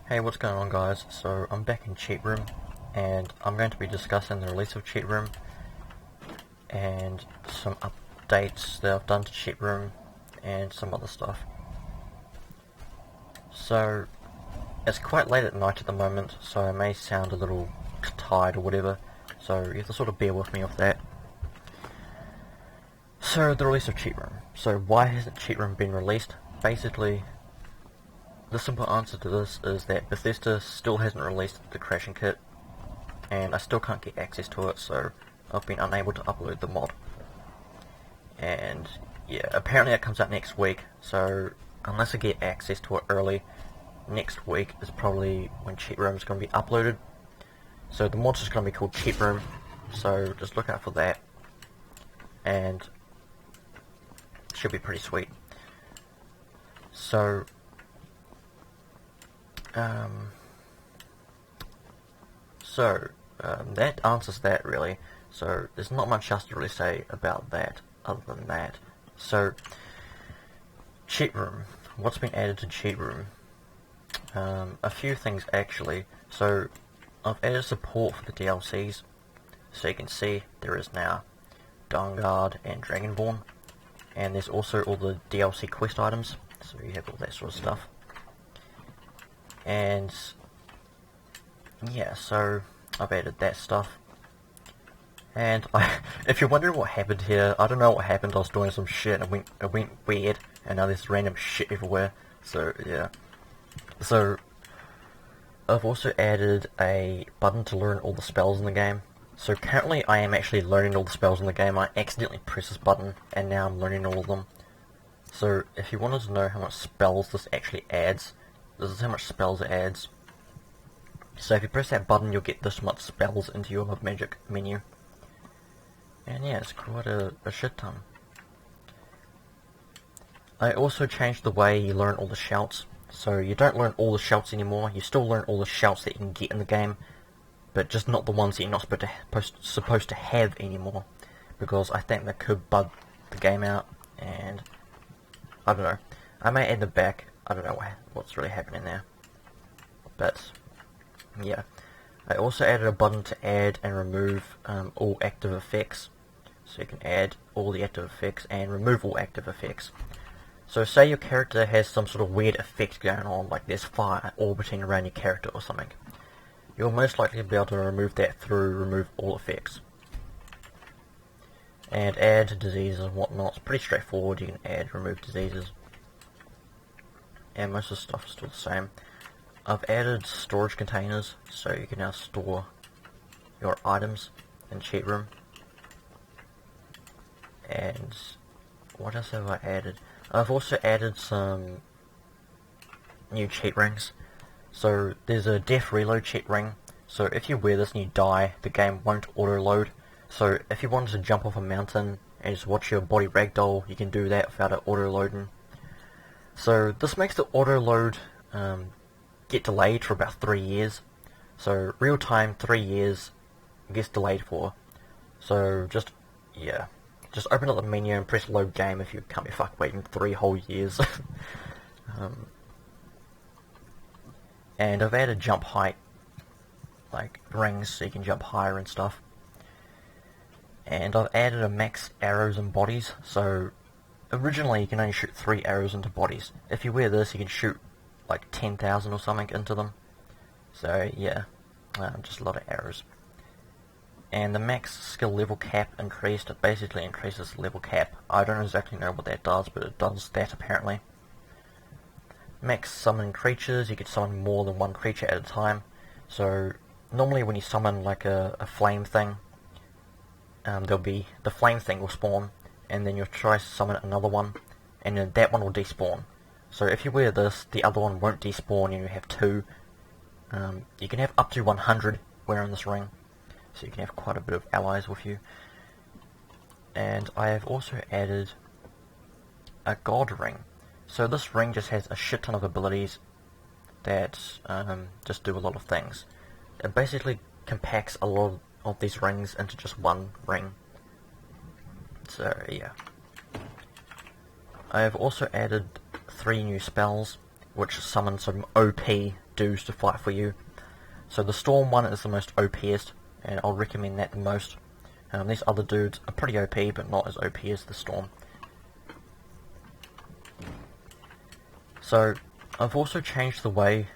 Hey, what's going on, guys? So I'm back in Cheat Room, and I'm going to be discussing the release of Cheat Room and some updates that I've done to Cheat Room and some other stuff. So it's quite late at night at the moment, so I may sound a little tired or whatever, so you have to sort of bear with me with that. So the release of Cheat Room. So why hasn't Cheat Room been released? Basically, the simple answer to this is that Bethesda still hasn't released the crashing kit, and I still can't get access to it, so I've been unable to upload the mod. And yeah, apparently it comes out next week, so unless I get access to it early, next week is probably when Cheat Room is going to be uploaded. So the mod's just going to be called Cheat Room, so just look out for that, and it should be pretty sweet. So that answers that, really. So there's not much else to really say about that other than that. So Cheat Room. What's been added to Cheat Room? A few things actually. So I've added support for the DLCs. So you can see there is now Dawnguard and Dragonborn. And there's also all the DLC quest items. So you have all that sort of stuff. And yeah, so I've added that stuff. And if you're wondering what happened here, I don't know what happened. I was doing some shit and it went weird, and now there's random shit everywhere. So yeah. So I've also added a button to learn all the spells in the game. So currently I am actually learning all the spells in the game. I accidentally pressed this button and now I'm learning all of them. So if you wanted to know how much spells this actually adds, this is how much spells it adds. So if you press that button, you'll get this much spells into your magic menu. And yeah, it's quite a shit ton. I also changed the way you learn all the shouts. So you don't learn all the shouts anymore. You still learn all the shouts that you can get in the game, but just not the ones that you're not supposed to have anymore. Because I think that could bug the game out, and I don't know. I may add them back. I don't know what's really happening there. But yeah, I also added a button to add and remove all active effects. So you can add all the active effects and remove all active effects. So say your character has some sort of weird effect going on, like there's fire orbiting around your character or something. You'll most likely be able to remove that through remove all effects. And add diseases and whatnot. It's pretty straightforward. You can add, remove diseases. And most of the stuff is still the same. I've added storage containers, so you can now store your items in Cheat Room. And what else have I added? I've also added some new cheat rings. So there's a death reload cheat ring. So if you wear this and you die, the game won't auto load. So if you wanted to jump off a mountain and just watch your body ragdoll, you can do that without it auto loading. So this makes the auto load get delayed for about 3 years. So real time 3 years gets delayed for. So just open up the menu and press load game if you can't be fucked waiting 3 whole years. And I've added jump height, like rings, so you can jump higher and stuff. And I've added a max arrows and bodies. So originally you can only shoot 3 arrows into bodies. If you wear this, you can shoot like 10,000 or something into them. So yeah, just a lot of arrows. And the max skill level cap increased. It basically increases the level cap. I don't exactly know what that does, but it does that apparently. Max summon creatures. You can summon more than one creature at a time. So normally when you summon like a flame thing, the flame thing will spawn, and then you'll try to summon another one, and then that one will despawn. So if you wear this, the other one won't despawn, and you have 2. You can have up to 100 wearing this ring. So you can have quite a bit of allies with you. And I have also added a god ring. So this ring just has a shit ton of abilities that just do a lot of things. It basically compacts a lot of these rings into just one ring. So yeah. I have also added 3 new spells. which summons some OP dudes to fight for you. So the Storm one is the most OPest, and I'll recommend that the most. These other dudes are pretty OP, but not as OP as the Storm. So, I've also changed the way...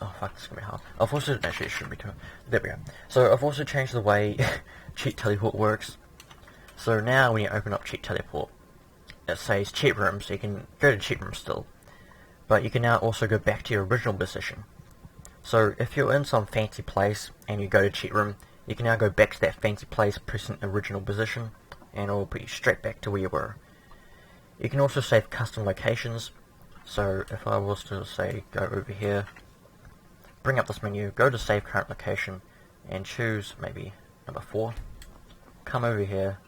Oh fuck, this is gonna be hard. I've also... Actually, it shouldn't be too... There we go. So, I've also changed the way Cheat Teleport works. So now, when you open up Cheat Teleport, it says Cheat Room, so you can go to Cheat Room still. But you can now also go back to your original position. So, if you're in some fancy place, and you go to Cheat Room, you can now go back to that fancy place, pressing original position, and it will put you straight back to where you were. You can also save custom locations. So if I was to say go over here, bring up this menu, go to save current location, and choose maybe number 4. Come over here,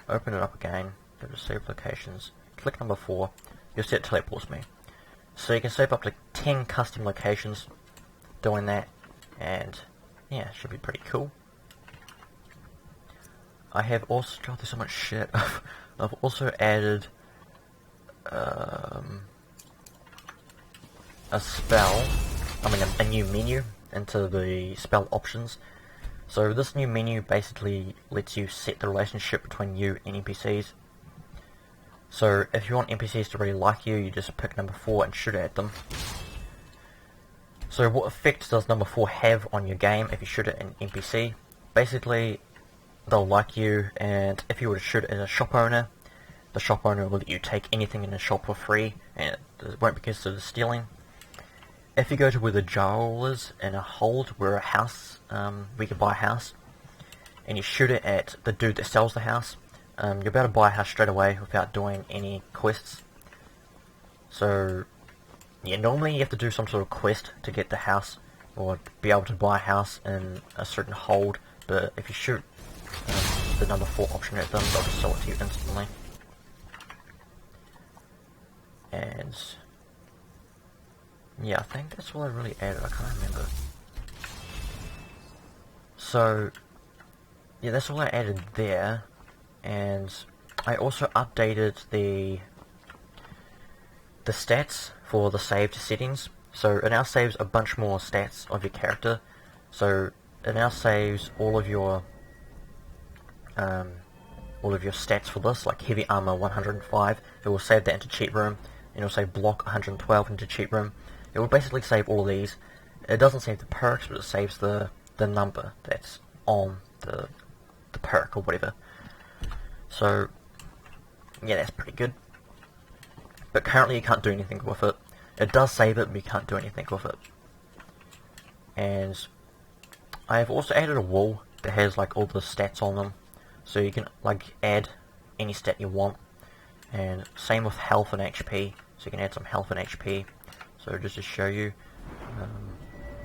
open it up again, go to save locations, click number 4, you'll see it teleports me. So you can save up to 10 custom locations doing that, and yeah, it should be pretty cool. I have also, God, there's so much shit. I've also added a spell, a new menu into the spell options. So this new menu basically lets you set the relationship between you and NPCs. So if you want NPCs to really like you, you just pick number 4 and shoot at them. So what effect does number 4 have on your game if you shoot at an NPC? Basically, they'll like you, and if you were to shoot at a shop owner, the shop owner will let you take anything in the shop for free, and it won't be considered stealing. If you go to where the jarl is in a hold, where a house, we can buy a house, and you shoot it at the dude that sells the house, you're about to buy a house straight away without doing any quests. So, yeah, normally you have to do some sort of quest to get the house, or be able to buy a house in a certain hold, but if you shoot the number 4 option at them, they'll just sell it to you instantly. And yeah, I think that's all I really added, I can't remember. So, yeah, that's all I added there, and I also updated the stats for the saved settings. So it now saves a bunch more stats of your character. So it now saves all of your stats for this, like heavy armor 105. It will save that into cheat room, and it will save block 112 into cheat room. It will basically save all of these. It doesn't save the perks, but it saves the number that's on the perk or whatever. So yeah, that's pretty good. But currently you can't do anything with it. It does save it, but you can't do anything with it. And I have also added a wall that has like all the stats on them, so you can like add any stat you want. And same with health and HP, so you can add some health and HP. So just to show you,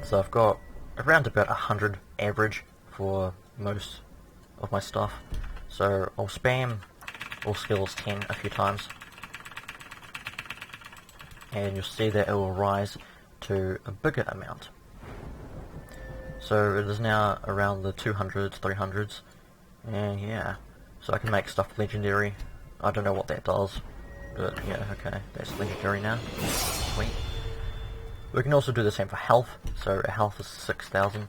so I've got around about 100 average for most of my stuff. So I'll spam all skills 10 a few times, and you'll see that it will rise to a bigger amount. So it is now around the 200s, 300s, and yeah, so I can make stuff legendary. I don't know what that does, but yeah, okay, that's legendary now. Sweet. We can also do the same for health, so our health is 6,000,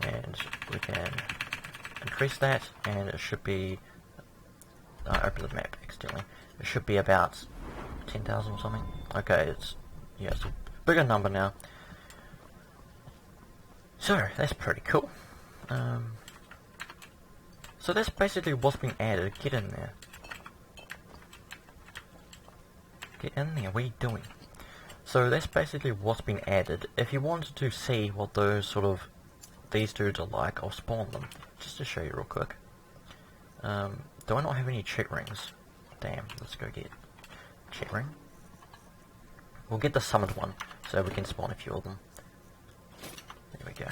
and we can increase that, and it should be, I opened the map accidentally, it should be about 10,000 or something. Okay, it's a bigger number now. So, that's pretty cool. So that's basically what's been added. Get in there. Get in there, what are you doing? So that's basically what's been added. If you wanted to see what these dudes are like, I'll spawn them, just to show you real quick. Do I not have any check rings? Damn, let's go get check ring. We'll get the summoned one, so we can spawn a few of them. There we go.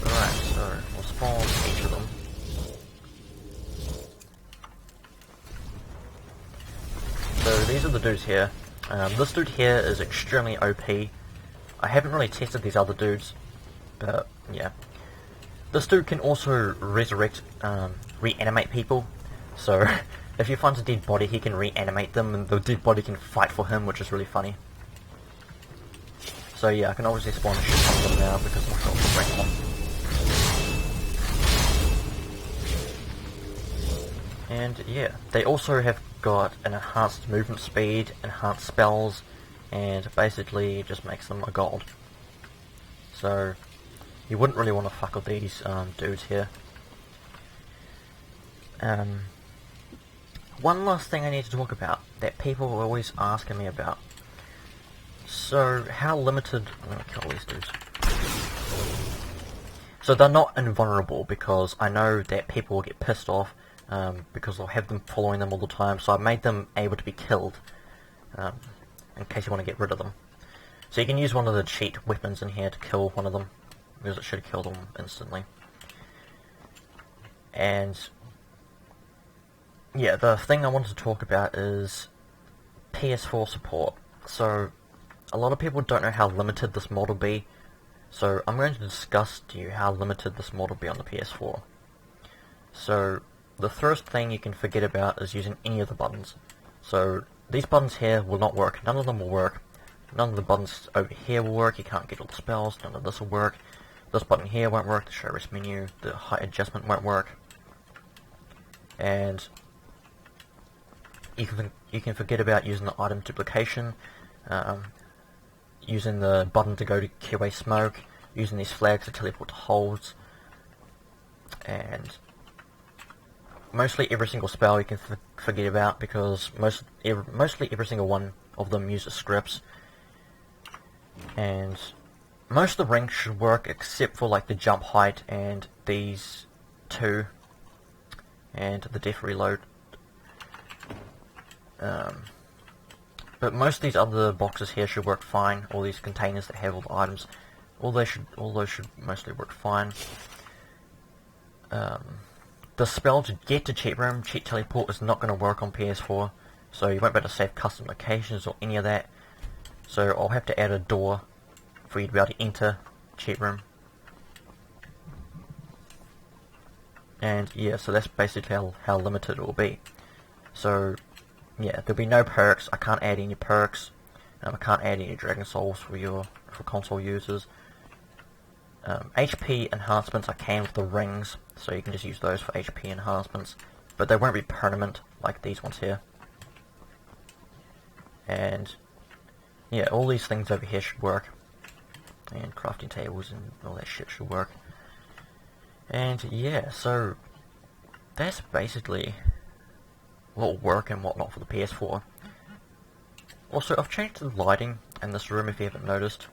Alright, so we'll spawn each of them. So these are the dudes here. This dude here is extremely OP. I haven't really tested these other dudes, but yeah. This dude can also resurrect, reanimate people. So if he finds a dead body, he can reanimate them, and the dead body can fight for him, which is really funny. So yeah, I can obviously spawn a shit ton of them now because I've got the rank on. And yeah, they also have got an enhanced movement speed, enhanced spells, and basically just makes them a gold. So you wouldn't really want to fuck with these dudes here. One last thing I need to talk about that people are always asking me about. So how limited... I'm going to kill these dudes. So they're not invulnerable because I know that people will get pissed off because I'll have them following them all the time, so I made them able to be killed in case you want to get rid of them. So you can use one of the cheat weapons in here to kill one of them, because it should kill them instantly. And yeah, the thing I wanted to talk about is PS4 support. So a lot of people don't know how limited this mod will be, so I'm going to discuss to you how limited this mod will be on the PS4. So the first thing you can forget about is using any of the buttons. So these buttons here will not work, none of them will work. None of the buttons over here will work, you can't get all the spells, none of this will work. This button here won't work, the show rest menu, the height adjustment won't work. And you can forget about using the item duplication, using the button to go to clear away smoke, using these flags to teleport to holes, and mostly every single spell you can forget about because mostly every single one of them uses scripts. And most of the rings should work except for like the jump height and these two and the death reload. But most of these other boxes here should work fine. All these containers that have all the items, all those should mostly work fine. The spell to get to cheat room, cheat teleport, is not going to work on PS4, so you won't be able to save custom locations or any of that. So I'll have to add a door for you to be able to enter cheat room. And yeah, so that's basically how limited it will be. So yeah, there'll be no perks. I can't add any perks. I can't add any Dragon Souls for console users. HP enhancements I can with the rings, so you can just use those for HP enhancements, but they won't be permanent like these ones here. And yeah, all these things over here should work, and crafting tables and all that shit should work. And yeah, so that's basically what will work and what not for the PS4. Also, I've changed the lighting in this room if you haven't noticed.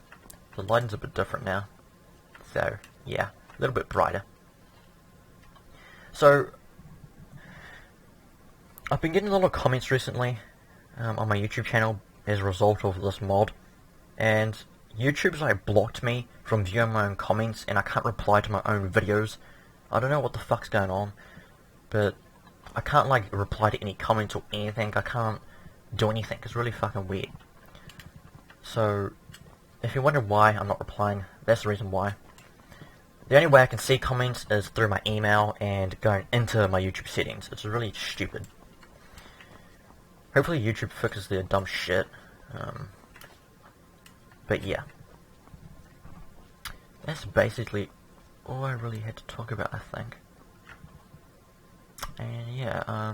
The lighting's a bit different now. So, yeah, a little bit brighter. So, I've been getting a lot of comments recently on my YouTube channel as a result of this mod. And YouTube's like blocked me from viewing my own comments and I can't reply to my own videos. I don't know what the fuck's going on, but I can't like reply to any comments or anything. I can't do anything. It's really fucking weird. So, if you're wondering why I'm not replying, that's the reason why. The only way I can see comments is through my email and going into my YouTube settings. It's really stupid. Hopefully YouTube fixes their dumb shit. But yeah. That's basically all I really had to talk about, I think. And yeah,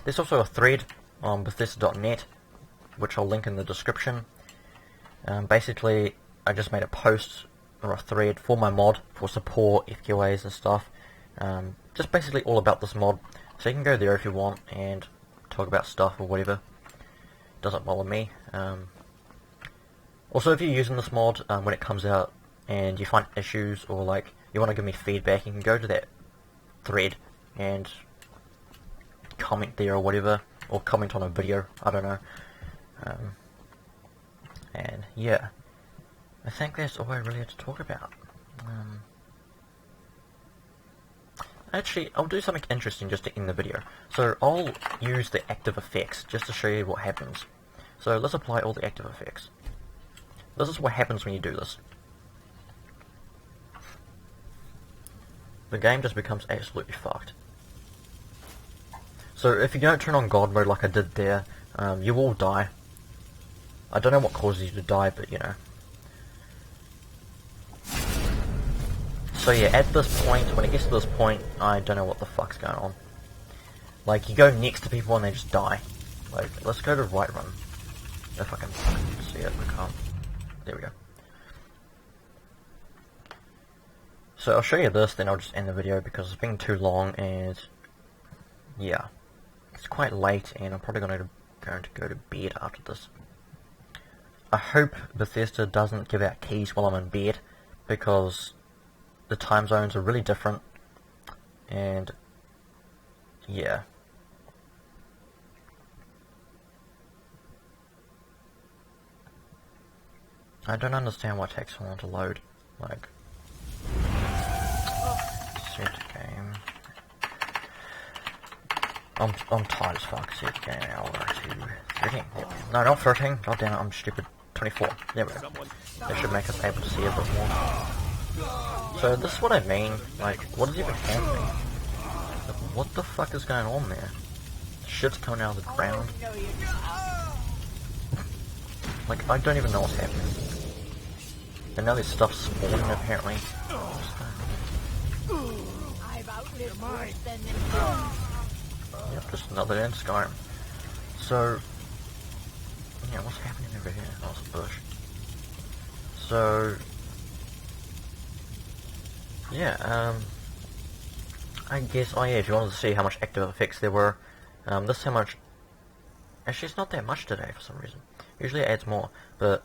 there's also a thread on Bethesda.net, which I'll link in the description. Basically, I just made a post or a thread for my mod for support, FQAs and stuff. Just basically all about this mod. So you can go there if you want and talk about stuff or whatever. Doesn't bother me. Also, if you're using this mod when it comes out and you find issues or like you want to give me feedback, you can go to that thread and comment there or whatever, or comment on a video, I don't know. And yeah, I think that's all I really had to talk about. Actually, I'll do something interesting just to end the video. So I'll use the active effects just to show you what happens. So let's apply all the active effects. This is what happens when you do this. The game just becomes absolutely fucked. So if you don't turn on God mode like I did there, you will die. I don't know what causes you to die, but you know. So yeah, at this point, when it gets to this point, I don't know what the fuck's going on. Like, you go next to people and they just die. Like, let's go to right run. If I can see it, I can't. There we go. So I'll show you this, then I'll just end the video because it's been too long and yeah, it's quite late and I'm probably going to go to bed after this. I hope Bethesda doesn't give out keys while I'm in bed because the time zones are really different and yeah. I don't understand why it takes so long to load. Like, set game. I'm tired as fuck. Set game hour to 13. No, not 13. God damn it, I'm stupid. 24. There we go. That should make us able to see a bit more. So this is what I mean. Like, what is even happening? Like, what the fuck is going on there? Shit's coming out of the ground. Like, I don't even know what's happening. And now there's stuff spawning apparently. Yep, just another day in Skyrim. So, yeah, what's happening over here? Oh, it's a bush. So, yeah, I guess, oh yeah, if you wanted to see how much active effects there were, this is how much, actually it's not that much today for some reason. Usually it adds more, but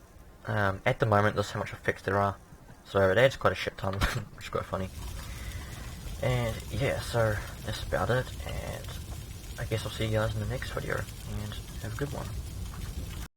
at the moment this is how much effects there are. So it adds quite a shit ton, which is quite funny. And yeah, so that's about it, and I guess I'll see you guys in the next video, and have a good one.